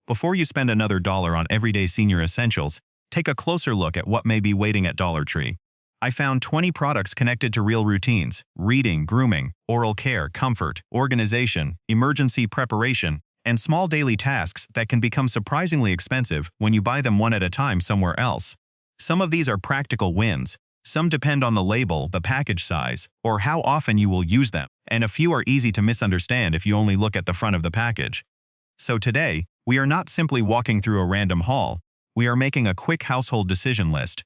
Before you spend another dollar on everyday senior essentials, take a closer look at what may be waiting at Dollar Tree. I found 20 products connected to real routines: reading, grooming, oral care, comfort, organization, emergency preparation, and small daily tasks that can become surprisingly expensive when you buy them one at a time somewhere else. Some of these are practical wins, some depend on the label, the package size, or how often you will use them, and a few are easy to misunderstand if you only look at the front of the package. So today, we are not simply walking through a random haul, we are making a quick household decision list.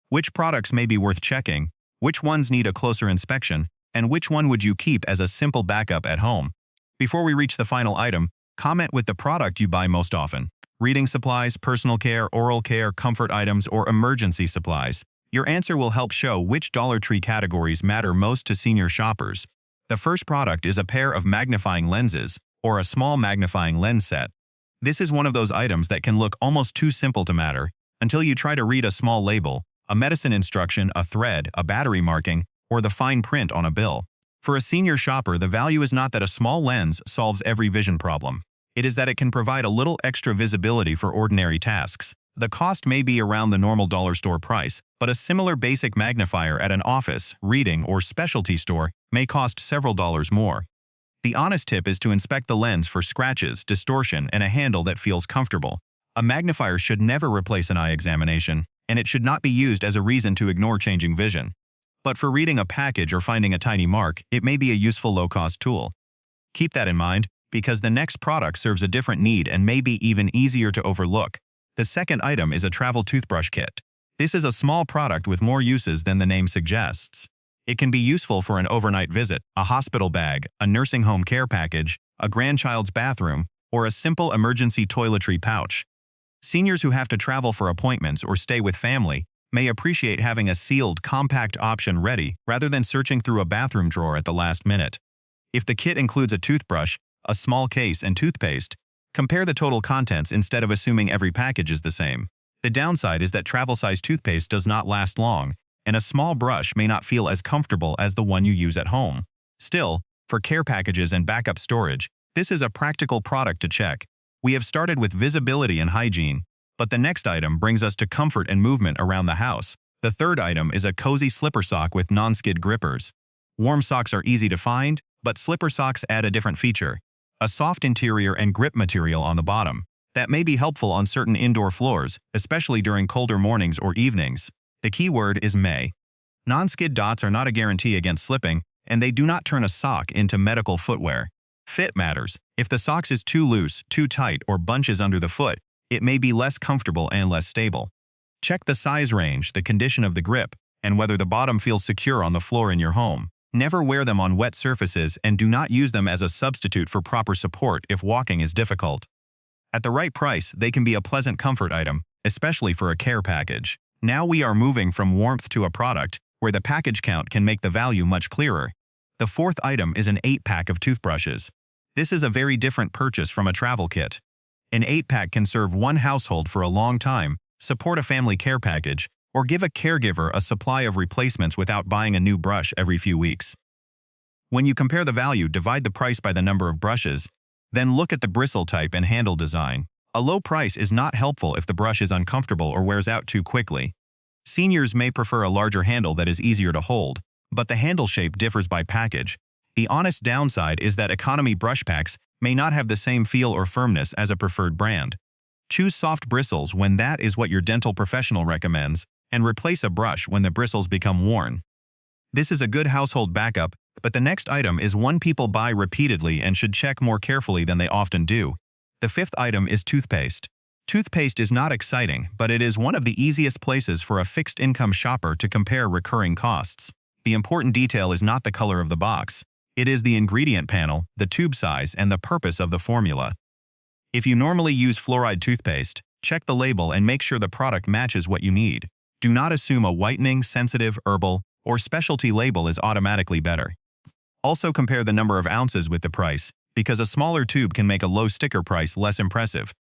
Which products may be worth checking, which ones need a closer inspection, and which one would you keep as a simple backup at home? Before we reach the final item, comment with the product you buy most often: reading supplies, personal care, oral care, comfort items, or emergency supplies. Your answer will help show which Dollar Tree categories matter most to senior shoppers. The first product is a pair of magnifying lenses, or a small magnifying lens set. This is one of those items that can look almost too simple to matter until you try to read a small label, a medicine instruction, a thread, a battery marking, or the fine print on a bill. For a senior shopper, the value is not that a small lens solves every vision problem. It is that it can provide a little extra visibility for ordinary tasks. The cost may be around the normal dollar store price, but a similar basic magnifier at an office, reading, or specialty store may cost several dollars more. The honest tip is to inspect the lens for scratches, distortion, and a handle that feels comfortable. A magnifier should never replace an eye examination, and it should not be used as a reason to ignore changing vision. But for reading a package or finding a tiny mark, it may be a useful low-cost tool. Keep that in mind, because the next product serves a different need and may be even easier to overlook. The second item is a travel toothbrush kit. This is a small product with more uses than the name suggests. It can be useful for an overnight visit, a hospital bag, a nursing home care package, a grandchild's bathroom, or a simple emergency toiletry pouch. Seniors who have to travel for appointments or stay with family may appreciate having a sealed, compact option ready rather than searching through a bathroom drawer at the last minute. If the kit includes a toothbrush, a small case, and toothpaste, compare the total contents instead of assuming every package is the same. The downside is that travel-sized toothpaste does not last long, and a small brush may not feel as comfortable as the one you use at home. Still, for care packages and backup storage, this is a practical product to check. We have started with visibility and hygiene, but the next item brings us to comfort and movement around the house. The third item is a cozy slipper sock with non-skid grippers. Warm socks are easy to find, but slipper socks add a different feature: a soft interior and grip material on the bottom. That may be helpful on certain indoor floors, especially during colder mornings or evenings. The key word is may. Non-skid dots are not a guarantee against slipping, and they do not turn a sock into medical footwear. Fit matters. If the socks is too loose, too tight, or bunches under the foot, it may be less comfortable and less stable. Check the size range, the condition of the grip, and whether the bottom feels secure on the floor in your home. Never wear them on wet surfaces, and do not use them as a substitute for proper support if walking is difficult. At the right price, they can be a pleasant comfort item, especially for a care package. Now we are moving from warmth to a product where the package count can make the value much clearer. The fourth item is an 8-pack of toothbrushes. This is a very different purchase from a travel kit. An 8-pack can serve one household for a long time, support a family care package, or give a caregiver a supply of replacements without buying a new brush every few weeks. When you compare the value, divide the price by the number of brushes, then look at the bristle type and handle design. A low price is not helpful if the brush is uncomfortable or wears out too quickly. Seniors may prefer a larger handle that is easier to hold, but the handle shape differs by package. The honest downside is that economy brush packs may not have the same feel or firmness as a preferred brand. Choose soft bristles when that is what your dental professional recommends, and replace a brush when the bristles become worn. This is a good household backup, but the next item is one people buy repeatedly and should check more carefully than they often do. The fifth item is toothpaste. Toothpaste is not exciting, but it is one of the easiest places for a fixed-income shopper to compare recurring costs. The important detail is not the color of the box. It is the ingredient panel, the tube size, and the purpose of the formula. If you normally use fluoride toothpaste, check the label and make sure the product matches what you need. Do not assume a whitening, sensitive, herbal, or specialty label is automatically better. Also compare the number of ounces with the price, because a smaller tube can make a low sticker price less impressive.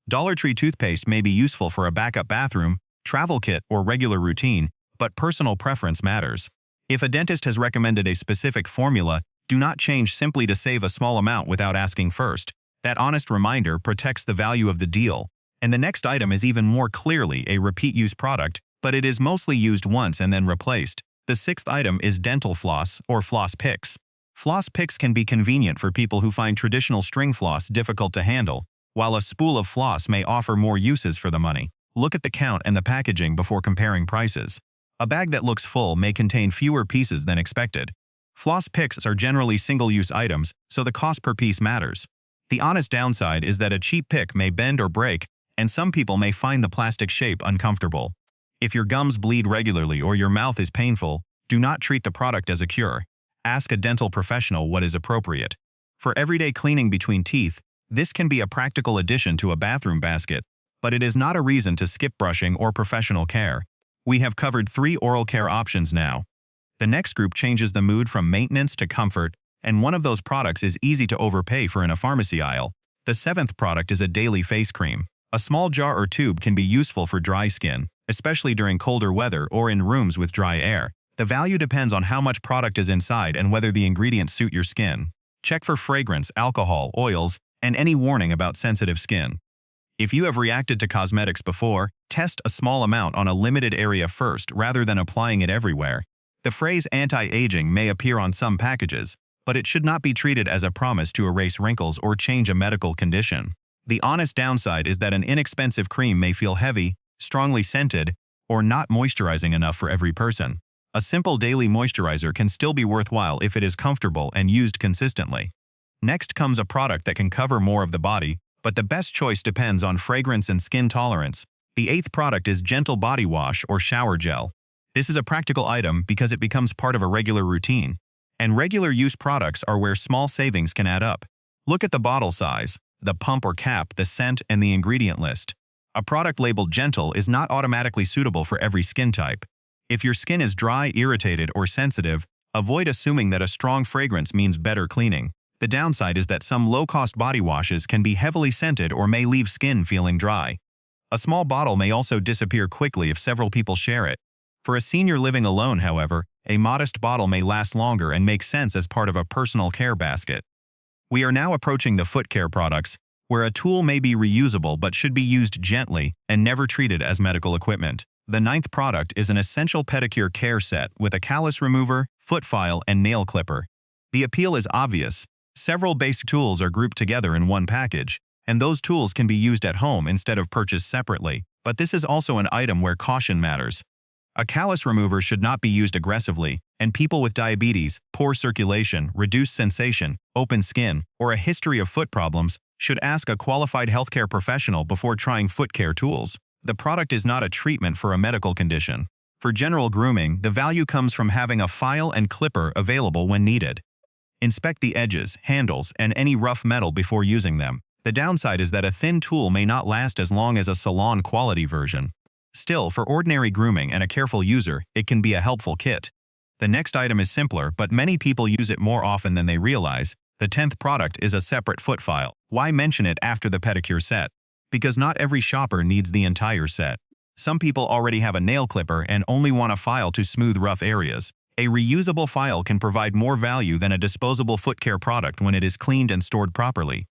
Dollar Tree toothpaste may be useful for a backup bathroom, travel kit, or regular routine, but personal preference matters. If a dentist has recommended a specific formula, do not change simply to save a small amount without asking first. That honest reminder protects the value of the deal. And the next item is even more clearly a repeat-use product, but it is mostly used once and then replaced. The sixth item is dental floss or floss picks. Floss picks can be convenient for people who find traditional string floss difficult to handle, while a spool of floss may offer more uses for the money. Look at the count and the packaging before comparing prices. A bag that looks full may contain fewer pieces than expected. Floss picks are generally single-use items, so the cost per piece matters. The honest downside is that a cheap pick may bend or break, and some people may find the plastic shape uncomfortable. If your gums bleed regularly or your mouth is painful, do not treat the product as a cure. Ask a dental professional what is appropriate. For everyday cleaning between teeth, this can be a practical addition to a bathroom basket, but it is not a reason to skip brushing or professional care. We have covered 3 oral care options now. The next group changes the mood from maintenance to comfort, and one of those products is easy to overpay for in a pharmacy aisle. The 7th product is a daily face cream. A small jar or tube can be useful for dry skin, especially during colder weather or in rooms with dry air. The value depends on how much product is inside and whether the ingredients suit your skin. Check for fragrance, alcohol, oils, and any warning about sensitive skin. If you have reacted to cosmetics before, test a small amount on a limited area first rather than applying it everywhere. The phrase anti-aging may appear on some packages, but it should not be treated as a promise to erase wrinkles or change a medical condition. The honest downside is that an inexpensive cream may feel heavy, strongly scented, or not moisturizing enough for every person. A simple daily moisturizer can still be worthwhile if it is comfortable and used consistently. Next comes a product that can cover more of the body, but the best choice depends on fragrance and skin tolerance. The 8th product is gentle body wash or shower gel. This is a practical item because it becomes part of a regular routine. And regular use products are where small savings can add up. Look at the bottle size, the pump or cap, the scent, and the ingredient list. A product labeled gentle is not automatically suitable for every skin type. If your skin is dry, irritated, or sensitive, avoid assuming that a strong fragrance means better cleaning. The downside is that some low-cost body washes can be heavily scented or may leave skin feeling dry. A small bottle may also disappear quickly if several people share it. For a senior living alone, however, a modest bottle may last longer and make sense as part of a personal care basket. We are now approaching the foot care products, where a tool may be reusable but should be used gently and never treated as medical equipment. The 9th product is an essential pedicure care set with a callus remover, foot file, and nail clipper. The appeal is obvious. Several basic tools are grouped together in one package, and those tools can be used at home instead of purchased separately, but this is also an item where caution matters. A callus remover should not be used aggressively, and people with diabetes, poor circulation, reduced sensation, open skin, or a history of foot problems should ask a qualified healthcare professional before trying foot care tools. The product is not a treatment for a medical condition. For general grooming, the value comes from having a file and clipper available when needed. Inspect the edges, handles, and any rough metal before using them. The downside is that a thin tool may not last as long as a salon-quality version. Still, for ordinary grooming and a careful user, it can be a helpful kit. The next item is simpler, but many people use it more often than they realize. The 10th product is a separate foot file. Why mention it after the pedicure set? Because not every shopper needs the entire set. Some people already have a nail clipper and only want a file to smooth rough areas. A reusable file can provide more value than a disposable foot care product when it is cleaned and stored properly.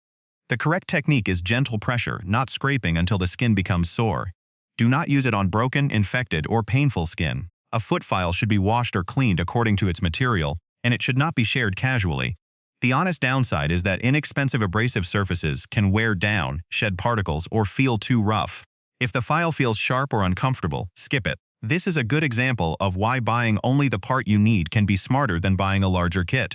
The correct technique is gentle pressure, not scraping until the skin becomes sore. Do not use it on broken, infected, or painful skin. A foot file should be washed or cleaned according to its material, and it should not be shared casually. The honest downside is that inexpensive abrasive surfaces can wear down, shed particles, or feel too rough. If the file feels sharp or uncomfortable, skip it. This is a good example of why buying only the part you need can be smarter than buying a larger kit.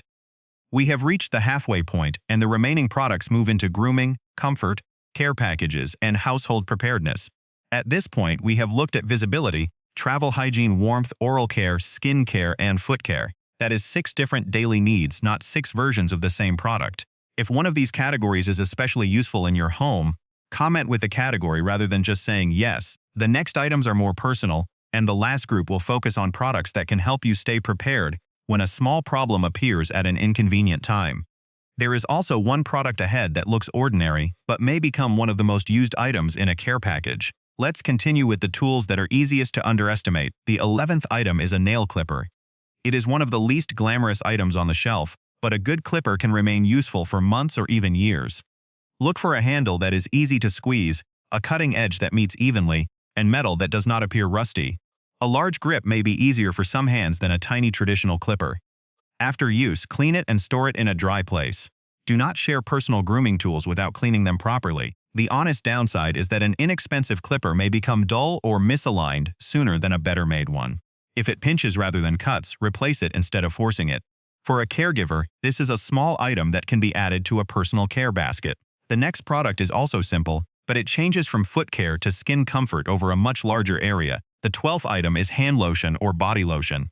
We have reached the halfway point, and the remaining products move into grooming, comfort, care packages, and household preparedness. At this point, we have looked at visibility, travel hygiene, warmth, oral care, skin care, and foot care. That is 6 different daily needs, not 6 versions of the same product. If one of these categories is especially useful in your home, comment with the category rather than just saying yes. The next items are more personal, and the last group will focus on products that can help you stay prepared when a small problem appears at an inconvenient time. There is also one product ahead that looks ordinary, but may become one of the most used items in a care package. Let's continue with the tools that are easiest to underestimate. The 11th item is a nail clipper. It is one of the least glamorous items on the shelf, but a good clipper can remain useful for months or even years. Look for a handle that is easy to squeeze, a cutting edge that meets evenly, and metal that does not appear rusty. A large grip may be easier for some hands than a tiny traditional clipper. After use, clean it and store it in a dry place. Do not share personal grooming tools without cleaning them properly. The honest downside is that an inexpensive clipper may become dull or misaligned sooner than a better-made one. If it pinches rather than cuts, replace it instead of forcing it. For a caregiver, this is a small item that can be added to a personal care basket. The next product is also simple, but it changes from foot care to skin comfort over a much larger area. The 12th item is hand lotion or body lotion.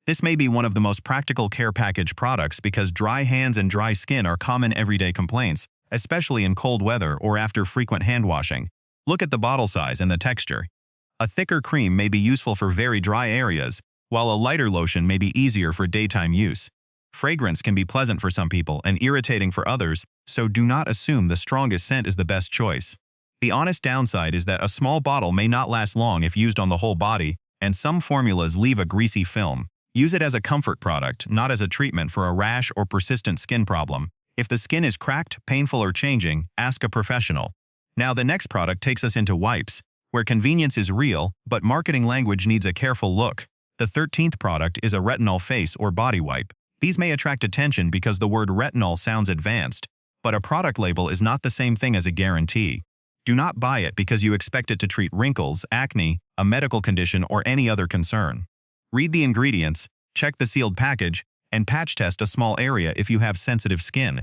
This may be one of the most practical care package products because dry hands and dry skin are common everyday complaints, especially in cold weather or after frequent hand washing. Look at the bottle size and the texture. A thicker cream may be useful for very dry areas, while a lighter lotion may be easier for daytime use. Fragrance can be pleasant for some people and irritating for others, so do not assume the strongest scent is the best choice. The honest downside is that a small bottle may not last long if used on the whole body, and some formulas leave a greasy film. Use it as a comfort product, not as a treatment for a rash or persistent skin problem. If the skin is cracked, painful, or changing, ask a professional. Now the next product takes us into wipes, where convenience is real, but marketing language needs a careful look. The 13th product is a retinol face or body wipe. These may attract attention because the word retinol sounds advanced, but a product label is not the same thing as a guarantee. Do not buy it because you expect it to treat wrinkles, acne, a medical condition, or any other concern. Read the ingredients, check the sealed package, and patch test a small area if you have sensitive skin.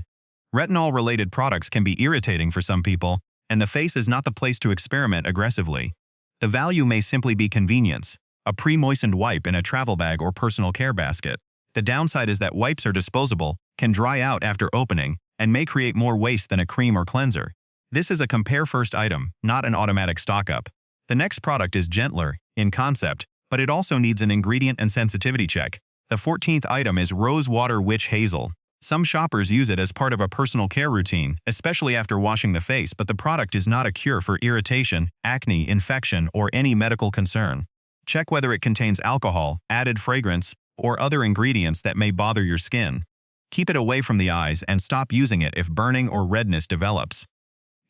Retinol-related products can be irritating for some people, and the face is not the place to experiment aggressively. The value may simply be convenience, a pre-moistened wipe in a travel bag or personal care basket. The downside is that wipes are disposable, can dry out after opening, and may create more waste than a cream or cleanser. This is a compare-first item, not an automatic stock-up. The next product is gentler, in concept, but it also needs an ingredient and sensitivity check. The 14th item is Rose Water Witch Hazel. Some shoppers use it as part of a personal care routine, especially after washing the face, but the product is not a cure for irritation, acne, infection, or any medical concern. Check whether it contains alcohol, added fragrance, or other ingredients that may bother your skin. Keep it away from the eyes and stop using it if burning or redness develops.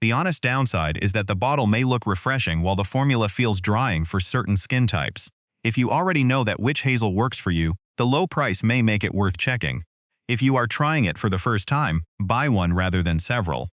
The honest downside is that the bottle may look refreshing while the formula feels drying for certain skin types. If you already know that Witch Hazel works for you, the low price may make it worth checking. If you are trying it for the first time, buy one rather than several.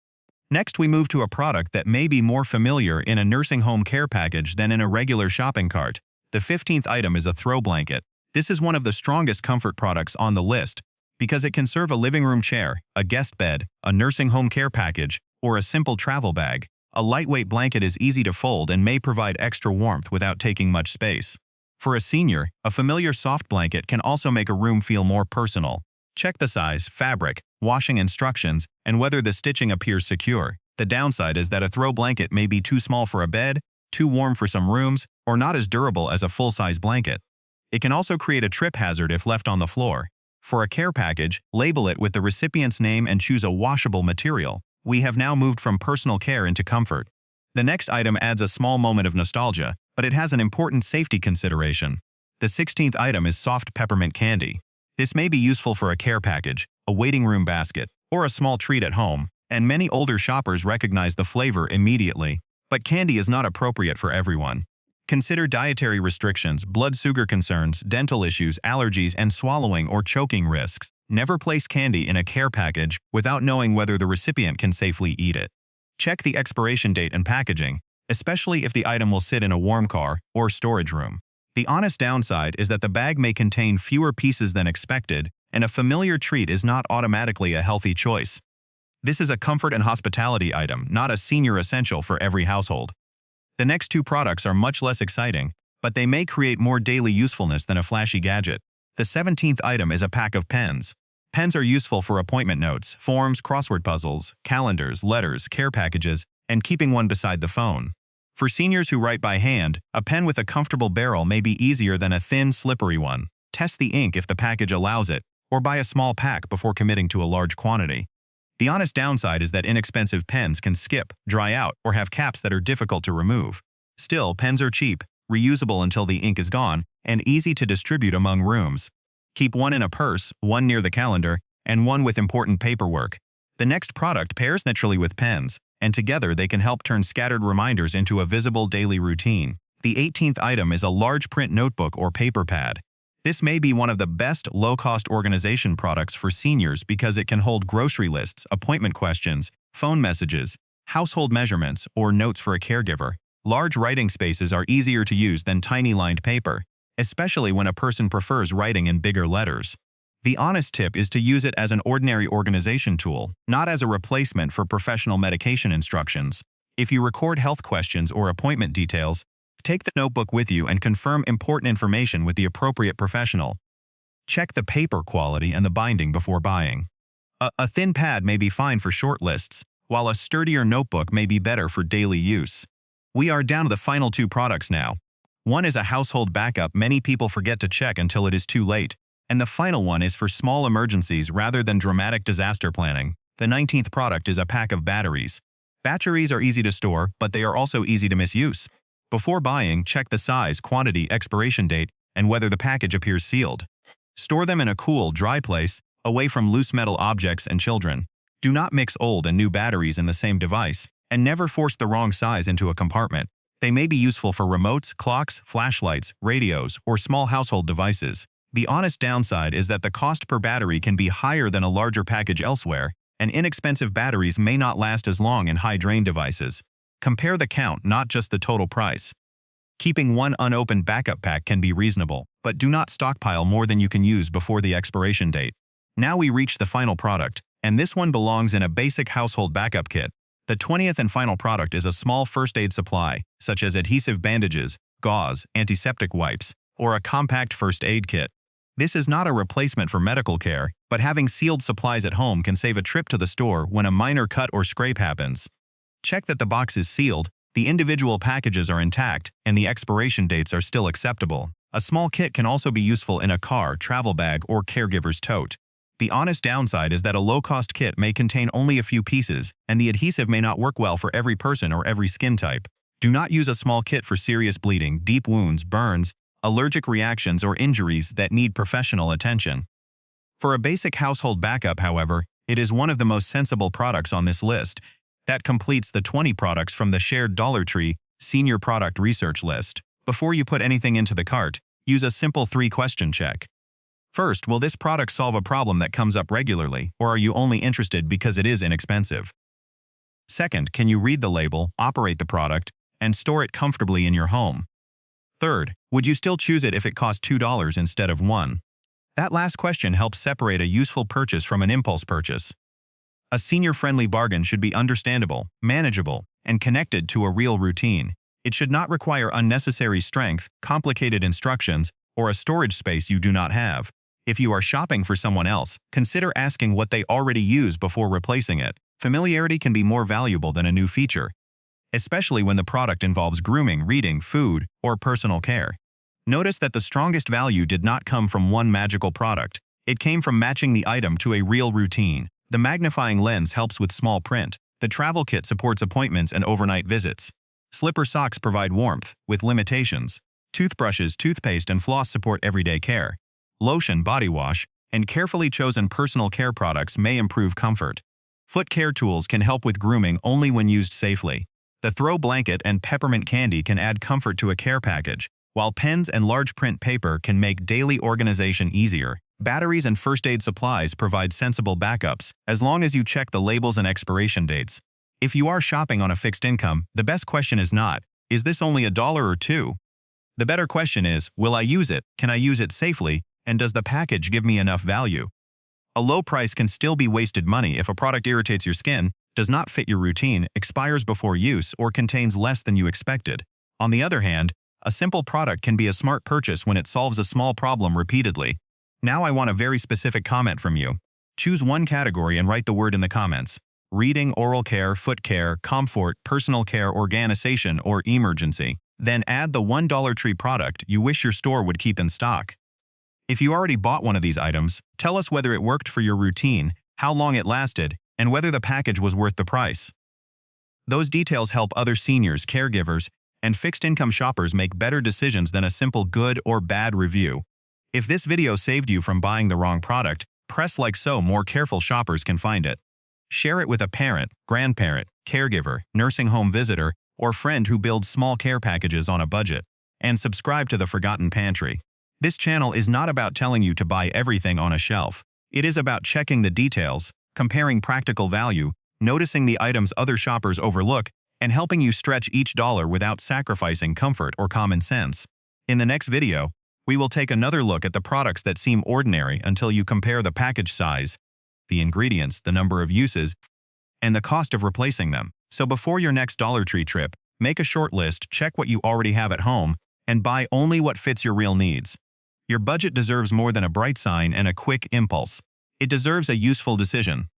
Next, we move to a product that may be more familiar in a nursing home care package than in a regular shopping cart. The 15th item is a throw blanket. This is one of the strongest comfort products on the list because it can serve a living room chair, a guest bed, a nursing home care package, or a simple travel bag. A lightweight blanket is easy to fold and may provide extra warmth without taking much space. For a senior, a familiar soft blanket can also make a room feel more personal. Check the size, fabric, washing instructions, and whether the stitching appears secure. The downside is that a throw blanket may be too small for a bed, too warm for some rooms, or not as durable as a full-size blanket. It can also create a trip hazard if left on the floor. For a care package, label it with the recipient's name and choose a washable material. We have now moved from personal care into comfort. The next item adds a small moment of nostalgia, but it has an important safety consideration. The 16th item is soft peppermint candy. This may be useful for a care package, a waiting room basket, or a small treat at home, and many older shoppers recognize the flavor immediately. But candy is not appropriate for everyone. Consider dietary restrictions, blood sugar concerns, dental issues, allergies, and swallowing or choking risks. Never place candy in a care package without knowing whether the recipient can safely eat it. Check the expiration date and packaging, especially if the item will sit in a warm car or storage room. The honest downside is that the bag may contain fewer pieces than expected, and a familiar treat is not automatically a healthy choice. This is a comfort and hospitality item, not a senior essential for every household. The next two products are much less exciting, but they may create more daily usefulness than a flashy gadget. The 17th item is a pack of pens. Pens are useful for appointment notes, forms, crossword puzzles, calendars, letters, care packages, and keeping one beside the phone. For seniors who write by hand, a pen with a comfortable barrel may be easier than a thin, slippery one. Test the ink if the package allows it, or buy a small pack before committing to a large quantity. The honest downside is that inexpensive pens can skip, dry out, or have caps that are difficult to remove. Still, pens are cheap, reusable until the ink is gone, and easy to distribute among rooms. Keep one in a purse, one near the calendar, and one with important paperwork. The next product pairs naturally with pens, and together they can help turn scattered reminders into a visible daily routine. The 18th item is a large print notebook or paper pad. This may be one of the best low-cost organization products for seniors because it can hold grocery lists, appointment questions, phone messages, household measurements, or notes for a caregiver. Large writing spaces are easier to use than tiny lined paper, especially when a person prefers writing in bigger letters. The honest tip is to use it as an ordinary organization tool, not as a replacement for professional medication instructions. If you record health questions or appointment details, take the notebook with you and confirm important information with the appropriate professional. Check the paper quality and the binding before buying. A thin pad may be fine for short lists, while a sturdier notebook may be better for daily use. We are down to the final two products now. One is a household backup many people forget to check until it is too late, and the final one is for small emergencies rather than dramatic disaster planning. The 19th product is a pack of batteries. Batteries are easy to store, but they are also easy to misuse. Before buying, check the size, quantity, expiration date, and whether the package appears sealed. Store them in a cool, dry place, away from loose metal objects and children. Do not mix old and new batteries in the same device, and never force the wrong size into a compartment. They may be useful for remotes, clocks, flashlights, radios, or small household devices. The honest downside is that the cost per battery can be higher than a larger package elsewhere, and inexpensive batteries may not last as long in high-drain devices. Compare the count, not just the total price. Keeping one unopened backup pack can be reasonable, but do not stockpile more than you can use before the expiration date. Now we reach the final product, and this one belongs in a basic household backup kit. The 20th and final product is a small first aid supply, such as adhesive bandages, gauze, antiseptic wipes, or a compact first aid kit. This is not a replacement for medical care, but having sealed supplies at home can save a trip to the store when a minor cut or scrape happens. Check that the box is sealed, the individual packages are intact, and the expiration dates are still acceptable. A small kit can also be useful in a car, travel bag, or caregiver's tote. The honest downside is that a low-cost kit may contain only a few pieces, and the adhesive may not work well for every person or every skin type. Do not use a small kit for serious bleeding, deep wounds, burns, allergic reactions, or injuries that need professional attention. For a basic household backup, however, it is one of the most sensible products on this list. That completes the 20 products from the shared Dollar Tree Senior Product Research List. Before you put anything into the cart, use a simple 3-question check. First, will this product solve a problem that comes up regularly, or are you only interested because it is inexpensive? Second, can you read the label, operate the product, and store it comfortably in your home? Third, would you still choose it if it cost $2 instead of $1? That last question helps separate a useful purchase from an impulse purchase. A senior-friendly bargain should be understandable, manageable, and connected to a real routine. It should not require unnecessary strength, complicated instructions, or a storage space you do not have. If you are shopping for someone else, consider asking what they already use before replacing it. Familiarity can be more valuable than a new feature, especially when the product involves grooming, reading, food, or personal care. Notice that the strongest value did not come from one magical product. It came from matching the item to a real routine. The magnifying lens helps with small print. The travel kit supports appointments and overnight visits. Slipper socks provide warmth, with limitations. Toothbrushes, toothpaste, and floss support everyday care. Lotion, body wash, and carefully chosen personal care products may improve comfort. Foot care tools can help with grooming only when used safely. The throw blanket and peppermint candy can add comfort to a care package, while pens and large print paper can make daily organization easier. Batteries and first aid supplies provide sensible backups, as long as you check the labels and expiration dates. If you are shopping on a fixed income, the best question is not, is this only $1 or $2? The better question is, will I use it, can I use it safely, and does the package give me enough value? A low price can still be wasted money if a product irritates your skin, does not fit your routine, expires before use, or contains less than you expected. On the other hand, a simple product can be a smart purchase when it solves a small problem repeatedly. Now I want a very specific comment from you. Choose one category and write the word in the comments. Reading, oral care, foot care, comfort, personal care, organization, or emergency. Then add the one Dollar Tree product you wish your store would keep in stock. If you already bought one of these items, tell us whether it worked for your routine, how long it lasted, and whether the package was worth the price. Those details help other seniors, caregivers, and fixed-income shoppers make better decisions than a simple good or bad review. If this video saved you from buying the wrong product, press like so more careful shoppers can find it. Share it with a parent, grandparent, caregiver, nursing home visitor, or friend who builds small care packages on a budget. And subscribe to the Forgotten Pantry. This channel is not about telling you to buy everything on a shelf. It is about checking the details, comparing practical value, noticing the items other shoppers overlook, and helping you stretch each dollar without sacrificing comfort or common sense. In the next video, we will take another look at the products that seem ordinary until you compare the package size, the ingredients, the number of uses, and the cost of replacing them. So before your next Dollar Tree trip, make a short list, check what you already have at home, and buy only what fits your real needs. Your budget deserves more than a bright sign and a quick impulse. It deserves a useful decision.